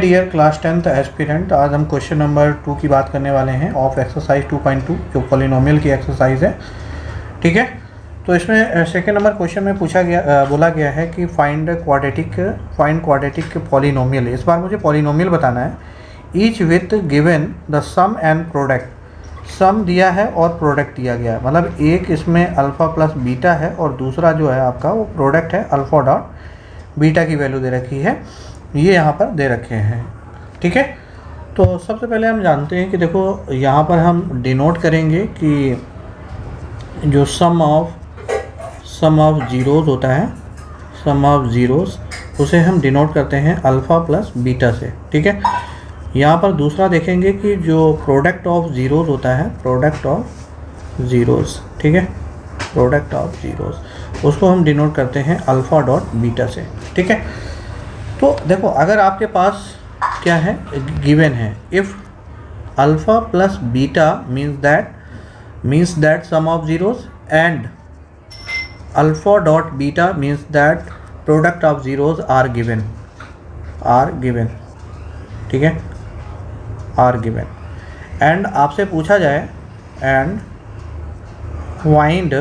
Dear class 10th aspirant, आज हम question number 2 की बात करने वाले हैं ऑफ एक्सरसाइज 2.2 जो पॉलिनोमियल की एक्सरसाइज है। ठीक है, तो इसमें सेकंड नंबर क्वेश्चन में बोला गया है कि फाइंड क्वाड्रेटिक पॉलिनोमियल। इस बार मुझे पॉलिनोमियल बताना है। Each with given the sum and product. Sum दिया है और प्रोडक्ट दिया गया है, मतलब एक इसमें अल्फ़ा प्लस बीटा है और दूसरा जो है आपका वो प्रोडक्ट है अल्फ़ा डॉट बीटा की वैल्यू दे रखी है, ये यहाँ पर दे रखे हैं। ठीक है, तो सबसे पहले हम जानते हैं कि देखो यहाँ पर हम डिनोट करेंगे कि जो सम ऑफ ज़ीरोज़ होता है, सम ऑफ ज़ीरोज़, उसे हम डिनोट करते हैं अल्फ़ा प्लस बीटा से। ठीक है, यहाँ पर दूसरा देखेंगे कि जो प्रोडक्ट ऑफ ज़ीरोज़ होता है, प्रोडक्ट ऑफ ज़ीरोज़, ठीक है, प्रोडक्ट ऑफ ज़ीरोज़, उसको हम डिनोट करते हैं अल्फ़ा डॉट बीटा से। ठीक है, तो देखो अगर आपके पास क्या है, गिवन है, if alpha plus beta means that sum of zeroes and alpha dot beta means that product of zeroes are given. ठीक है, आर गिवन एंड आपसे पूछा जाए एंड फाइंड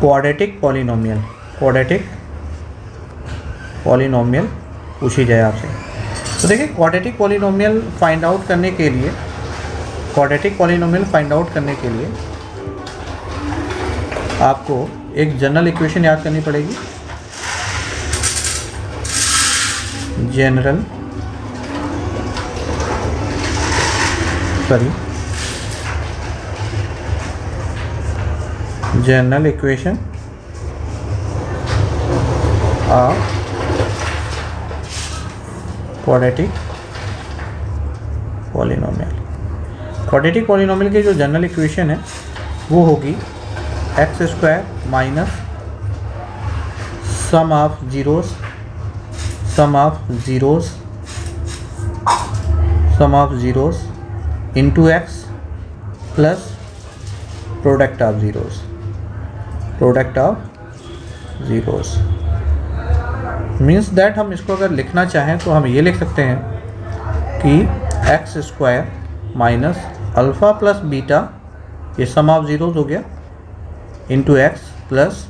क्वाड्रेटिक पॉलिनोमियल पूछी जाए आपसे। तो देखिए क्वाड्रेटिक पॉलिनोमियल फाइंड आउट करने के लिए आपको एक जनरल इक्वेशन याद करनी पड़ेगी। General equation of quadratic polynomial की जो जनरल इक्वेशन है वो होगी x square minus sum of zeros into x plus product of zeros means that हम इसको अगर लिखना चाहें तो हम ये लिख सकते हैं कि x square minus alpha plus beta, ये सम ऑफ ज़ीरोज़ हो गया, into x plus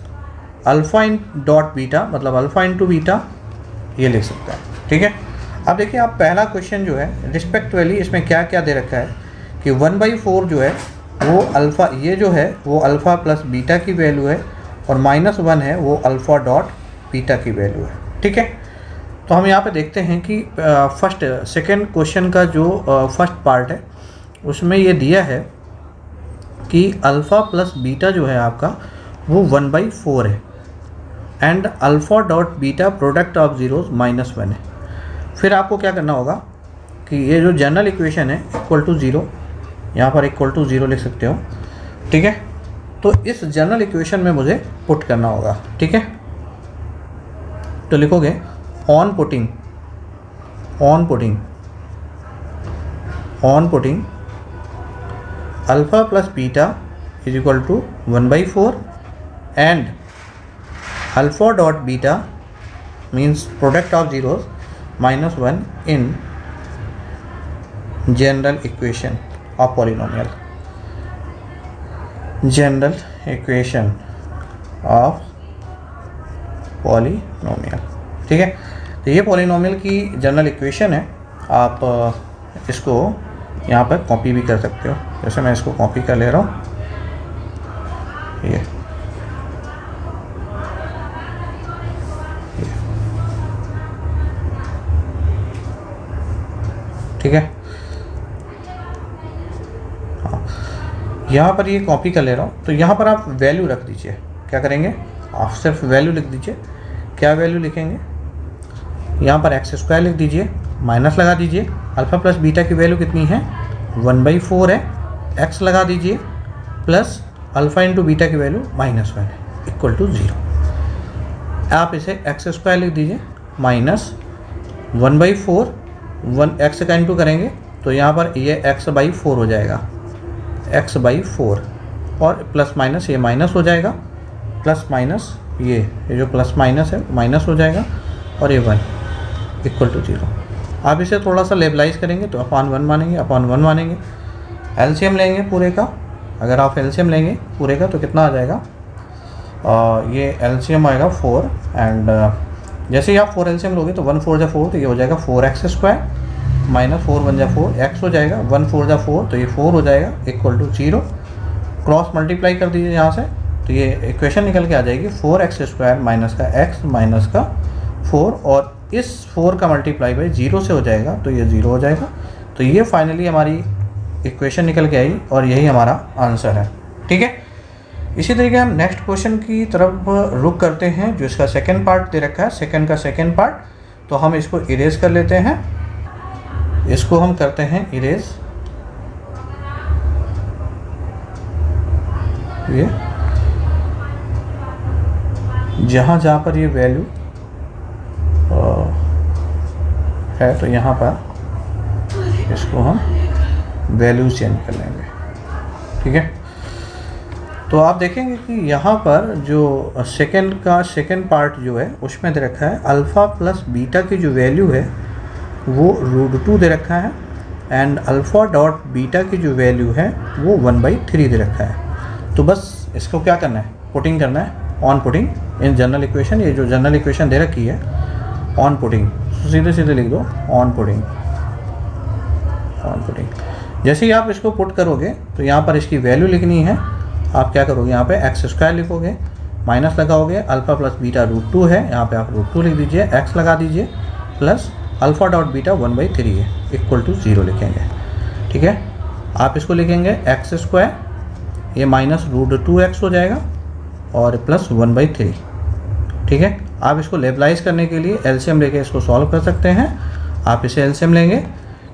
alpha dot beta, मतलब अल्फ़ा इंटू बीटा, ये लिख सकते हैं। ठीक है, अब देखिए आप पहला क्वेश्चन जो है रिस्पेक्टिवली इसमें क्या क्या दे रखा है कि 1/4 जो है वो अल्फ़ा, ये जो है वो अल्फ़ा प्लस बीटा की वैल्यू है और -1 है वो अल्फ़ा डॉट बीटा की वैल्यू है। ठीक है, तो हम यहाँ पे देखते हैं कि सेकंड क्वेश्चन का जो फर्स्ट पार्ट है उसमें ये दिया है कि अल्फ़ा प्लस बीटा जो है आपका वो 1/4 है and alpha dot beta product of zeroes -1 है। फिर आपको क्या करना होगा कि ये जो जनरल इक्वेशन है इक्वल टू ज़ीरो, यहाँ पर इक्वल टू ज़ीरो लिख सकते हो। ठीक है, तो इस जनरल इक्वेशन में मुझे पुट करना होगा। ठीक है, तो लिखोगे on putting alpha plus beta is equal to 1/4 and alpha dot beta means product of zeroes -1 in general equation of polynomial. General equation of polynomial. ठीक है, तो ये पॉलिनोमियल की जनरल इक्वेशन है। आप इसको यहाँ पर कॉपी भी कर सकते हो, जैसे मैं इसको कॉपी कर ले रहा हूँ, ये ठीक है। हाँ, यहाँ पर ये कॉपी कर ले रहा हूँ, तो यहाँ पर आप वैल्यू रख दीजिए। क्या करेंगे, आप सिर्फ वैल्यू लिख दीजिए। क्या वैल्यू लिखेंगे, यहाँ पर एक्स स्क्वायर लिख दीजिए, माइनस लगा दीजिए, अल्फ़ा प्लस बीटा की वैल्यू कितनी है 1/4 है, एक्स लगा दीजिए, प्लस अल्फ़ा इंटू बीटा की वैल्यू -1 है, इक्वल टू 0। आप इसे एक्स स्क्वायर लिख दीजिए माइनस 1/4, 1 एक्स का इंटू करेंगे तो यहाँ पर ये x/4 हो जाएगा, x/4, और प्लस माइनस ये माइनस हो जाएगा, प्लस माइनस ये जो प्लस माइनस है माइनस हो जाएगा, और ये 1 इक्वल टू 0। आप इसे थोड़ा सा लेबलाइज करेंगे तो अपॉन 1 मानेंगे, अपॉन 1 मानेंगे। एलसीएम लेंगे पूरे का, अगर आप एलसीएम लेंगे पूरे का तो कितना आ जाएगा, ये एलसीएम आएगा 4 एंड जैसे ही आप 4 एलसीएम लोगे तो 1 4 जा 4 तो ये हो जाएगा 4x² माइनस 4 1 जा 4 x हो जाएगा, 1 4 जा 4 तो ये 4 हो जाएगा इक्वल टू 0। क्रॉस मल्टीप्लाई कर दीजिए यहाँ से तो ये इक्वेशन निकल के आ जाएगी 4x² माइनस का x माइनस का 4 और इस 4 का मल्टीप्लाई बाई 0 से हो जाएगा तो ये 0 हो जाएगा। तो ये फाइनली हमारी इक्वेशन निकल के आई और यही हमारा आंसर है। ठीक है, इसी तरीके हम नेक्स्ट क्वेश्चन की तरफ रुक करते हैं जो इसका सेकंड पार्ट दे रखा है, सेकंड का सेकंड पार्ट। तो हम इसको इरेज कर लेते हैं, इसको हम करते हैं इरेज। ये जहाँ पर ये वैल्यू है तो यहाँ पर इसको हम वैल्यू चेंज कर लेंगे। ठीक है, तो आप देखेंगे कि यहाँ पर जो सेकंड का सेकंड पार्ट जो है उसमें दे रखा है अल्फ़ा प्लस बीटा की जो वैल्यू है वो √2 दे रखा है एंड अल्फ़ा डॉट बीटा की जो वैल्यू है वो 1/3 दे रखा है। तो बस इसको क्या करना है, पुटिंग करना है, on putting in general equation. ये जो जनरल इक्वेशन दे रखी है ऑन पुटिंग, सीधे सीधे लिख दो ऑन पुटिंग, ऑन पुटिंग। जैसे ही आप इसको पुट करोगे तो यहाँ पर इसकी वैल्यू लिखनी है। आप क्या करोगे, यहाँ पे x² लिखोगे, माइनस लगाओगे, अल्फ़ा प्लस बीटा √2 है, यहाँ पे आप √2 लिख दीजिए, x लगा दीजिए, प्लस अल्फ़ा डॉट बीटा 1/3 है इक्वल टू 0 लिखेंगे। ठीक है, आप इसको लिखेंगे x², ये माइनस √2x हो जाएगा और प्लस 1/3। ठीक है, आप इसको लेबलाइज करने के लिए एलसीएम लेके इसको सॉल्व कर सकते हैं। आप इसे एलसीएम लेंगे,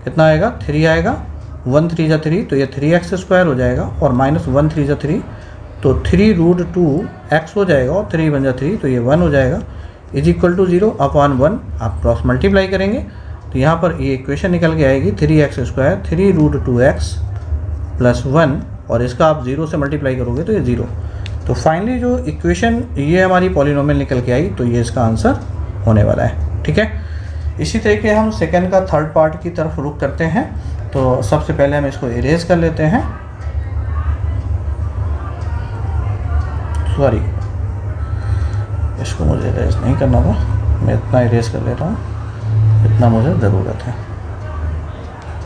कितना आएगा, 3 आएगा, 1 3 जा 3 तो ये 3x² हो जाएगा और माइनस 1 3 जा 3 तो 3√2x हो जाएगा और 3 1 जा 3 तो ये 1 हो जाएगा इज इक्वल टू 0 अपॉन 1। आप क्रॉस मल्टीप्लाई करेंगे तो यहाँ पर ये इक्वेशन निकल के आएगी 3x² 3√2x प्लस 1 और इसका आप 0 से मल्टीप्लाई करोगे तो ये 0। तो फाइनली जो इक्वेशन ये हमारी पॉलिनोमियल निकल के आई तो ये इसका आंसर होने वाला है। ठीक है, इसी तरीके हम सेकंड का थर्ड पार्ट की तरफ रुक करते हैं। तो सबसे पहले हम इसको इरेज कर लेते हैं, सॉरी इसको मुझे इरेज नहीं करना था, मैं इतना इरेज कर लेता हूँ, इतना मुझे ज़रूरत है।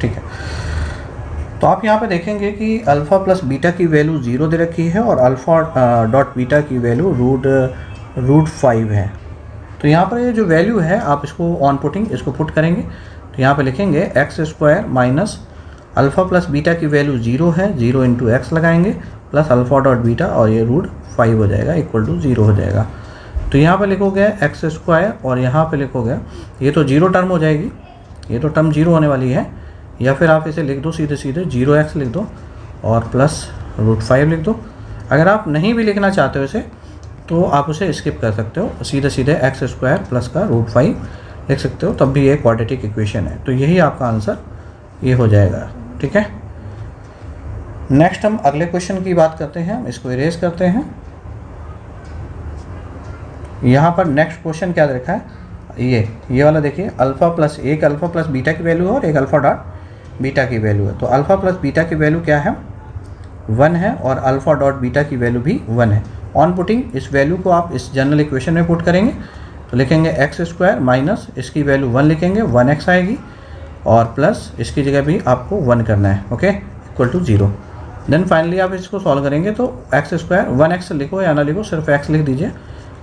ठीक है, तो आप यहाँ पे देखेंगे कि अल्फ़ा प्लस बीटा की वैल्यू 0 दे रखी है और अल्फ़ा डॉट बीटा की वैल्यू √5 है। तो यहाँ पर ये जो वैल्यू है आप इसको ऑन पुटिंग इसको पुट करेंगे तो यहाँ पे लिखेंगे x² minus alpha plus beta की वैल्यू 0 है, 0 इंटू एक्स लगाएंगे प्लस अल्फ़ा डॉट बीटा और ये √5 हो जाएगा इक्वल टू 0 हो जाएगा। तो यहाँ पे लिखोगे x² और यहाँ पे लिखोगे, ये तो 0 टर्म हो जाएगी, ये तो टर्म 0 होने वाली है, या फिर आप इसे लिख दो सीधे सीधे 0x लिख दो और प्लस √5 लिख दो। अगर आप नहीं भी लिखना चाहते हो इसे तो आप उसे स्किप कर सकते हो, सीधे सीधे x² प्लस का √5 लिख सकते हो, तब भी ये क्वाड्रेटिक इक्वेशन है। तो यही आपका आंसर ये हो जाएगा। ठीक है, नेक्स्ट हम अगले क्वेश्चन की बात करते हैं, हम इसको इरेज करते हैं। यहाँ पर नेक्स्ट क्वेश्चन क्या रखा है, ये वाला देखिए, अल्फ़ा प्लस बीटा की वैल्यू है और एक अल्फ़ा डॉट बीटा की वैल्यू है। तो अल्फ़ा प्लस बीटा की वैल्यू क्या है, 1 है और अल्फ़ा डॉट बीटा की वैल्यू भी 1 है। ऑन पुटिंग इस वैल्यू को आप इस जनरल इक्वेशन में पुट करेंगे तो लिखेंगे x² माइनस इसकी वैल्यू 1 लिखेंगे, 1x आएगी और प्लस इसकी जगह भी आपको 1 करना है, okay, equal to 0। Then finally आप इसको सॉल्व करेंगे तो x² 1x लिखो या ना लिखो, सिर्फ x लिख दीजिए,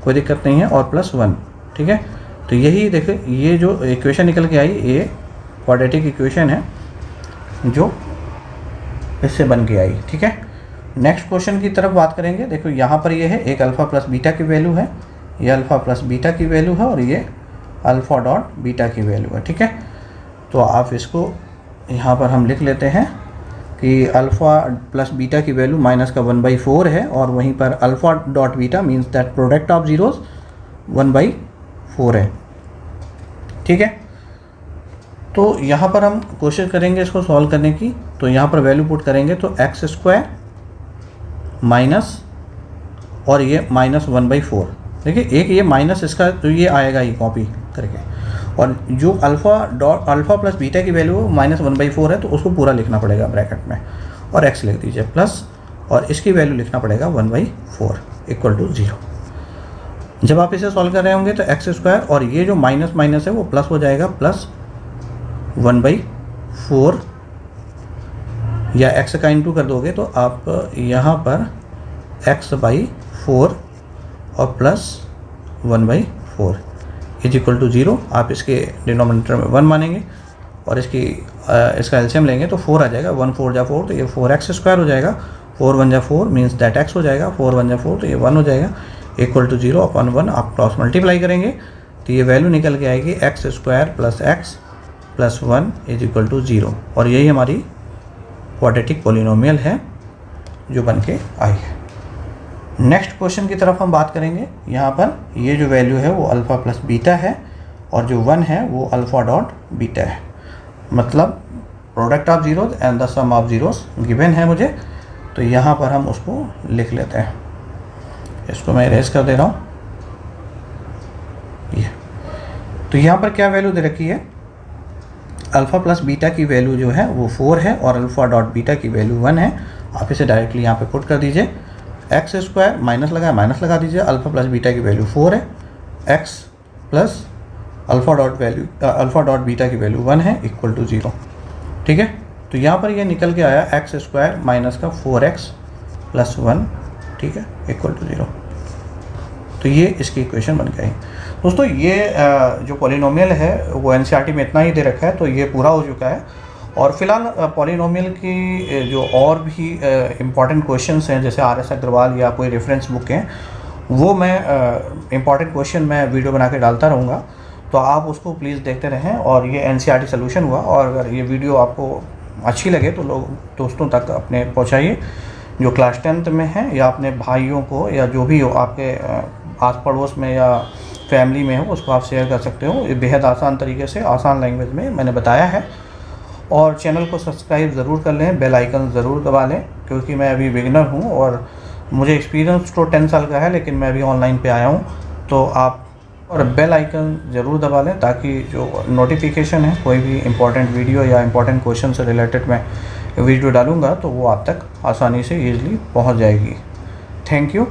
कोई दिक्कत नहीं है, और प्लस 1। ठीक है, तो यही देखिए ये जो इक्वेशन निकल के आई ये क्वाड्रेटिक इक्वेशन है जो इससे बन के आई। ठीक है, नेक्स्ट क्वेश्चन की तरफ बात करेंगे। देखो यहाँ पर ये है एक अल्फ़ा प्लस बीटा की वैल्यू है, ये अल्फ़ा प्लस बीटा की वैल्यू है और ये अल्फ़ा डॉट बीटा की वैल्यू है। ठीक है, तो आप इसको यहाँ पर हम लिख लेते हैं कि अल्फ़ा प्लस बीटा की वैल्यू माइनस का 1/4 है और वहीं पर alpha dot beta means that product of zeros 1/4 है। ठीक है, तो यहाँ पर हम कोशिश करेंगे इसको सॉल्व करने की। तो यहाँ पर वैल्यू पुट करेंगे तो x² माइनस और ये माइनस 1/4, देखिए एक ये माइनस इसका तो ये आएगा ही कॉपी करके, और जो अल्फ़ा प्लस बीटा की वैल्यू -1/4 है तो उसको पूरा लिखना पड़ेगा ब्रैकेट में, और x लिख दीजिए प्लस, और इसकी वैल्यू लिखना पड़ेगा 1/4 इक्वल टू 0। जब आप इसे सॉल्व कर रहे होंगे तो x² और ये जो माइनस माइनस है वो प्लस हो जाएगा, प्लस 1/4, या x का इंटू कर दोगे तो आप यहाँ पर x/4 और प्लस 1/4 इज इक्वल टू 0। आप इसके डिनोमिनेटर में 1 मानेंगे और इसका एलसीएम लेंगे तो 4 आ जाएगा, 1 4 जा 4 तो ये 4x² हो जाएगा, 4 1 जा 4 मीन्स दैट x हो जाएगा, 4 1 जा 4 तो ये 1 हो जाएगा, इक्वल टू 0 अपॉन 1। आप क्रॉस मल्टीप्लाई करेंगे तो ये वैल्यू निकल के आएगी x² plus x plus 1 is equal to 0, और यही हमारी क्वाड्रेटिक पॉलिनोमियल है जो बन के आई है। नेक्स्ट क्वेश्चन की तरफ हम बात करेंगे। यहाँ पर ये जो वैल्यू है वो अल्फ़ा प्लस बीटा है, और जो 1 है वो अल्फ़ा डॉट बीटा है, मतलब product of zeroes and the sum of zeroes given है मुझे। तो यहाँ पर हम उसको लिख लेते हैं, इसको मैं इरेज कर दे रहा हूँ। ये तो यहाँ पर क्या वैल्यू दे रखी है, अल्फ़ा प्लस बीटा की वैल्यू जो है वो 4 है और अल्फ़ा डॉट बीटा की वैल्यू 1 है। आप इसे डायरेक्टली यहाँ पे पुट कर दीजिए, x² माइनस लगा दीजिए, अल्फ़ा प्लस बीटा की वैल्यू 4 है, x plus alpha dot beta की वैल्यू 1 है, इक्वल टू 0। ठीक है, तो यहाँ पर ये निकल के आया x² माइनस का 4x प्लस 1, ठीक है, इक्वल टू 0। तो ये इसकी इक्वेशन बन गई। दोस्तों ये जो पॉलिनोमियल है वो एनसीईआरटी में इतना ही दे रखा है, तो ये पूरा हो चुका है। और फिलहाल पॉलिनोमियल की जो और भी इम्पॉर्टेंट क्वेश्चंस हैं, जैसे RS अग्रवाल या कोई रेफरेंस बुक हैं, वो मैं इम्पॉर्टेंट क्वेश्चन मैं वीडियो बना के डालता रहूँगा, तो आप उसको प्लीज़ देखते रहें। और ये एनसीईआरटी सोल्यूशन हुआ, और अगर ये वीडियो आपको अच्छी लगे तो लोग दोस्तों तक अपने पहुँचाइए जो क्लास 10th में हैं, या अपने भाइयों को, या जो भी हो आपके आस पड़ोस में या फैमिली में हो, उसको आप शेयर कर सकते हो। ये बेहद आसान तरीके से, आसान लैंग्वेज में मैंने बताया है। और चैनल को सब्सक्राइब ज़रूर कर लें, बेल आइकन ज़रूर दबा लें, क्योंकि मैं अभी बिगिनर हूँ और मुझे एक्सपीरियंस तो 10 साल का है, लेकिन मैं अभी ऑनलाइन पे आया हूँ। तो आप और बेल आइकन ज़रूर दबा लें, ताकि जो नोटिफिकेशन है कोई भी इम्पॉर्टेंट वीडियो या इम्पॉर्टेंट क्वेश्चन से रिलेटेड मैं वीडियो डालूँगा तो वो आप तक आसानी से ईज़िली पहुँच जाएगी। Thank you.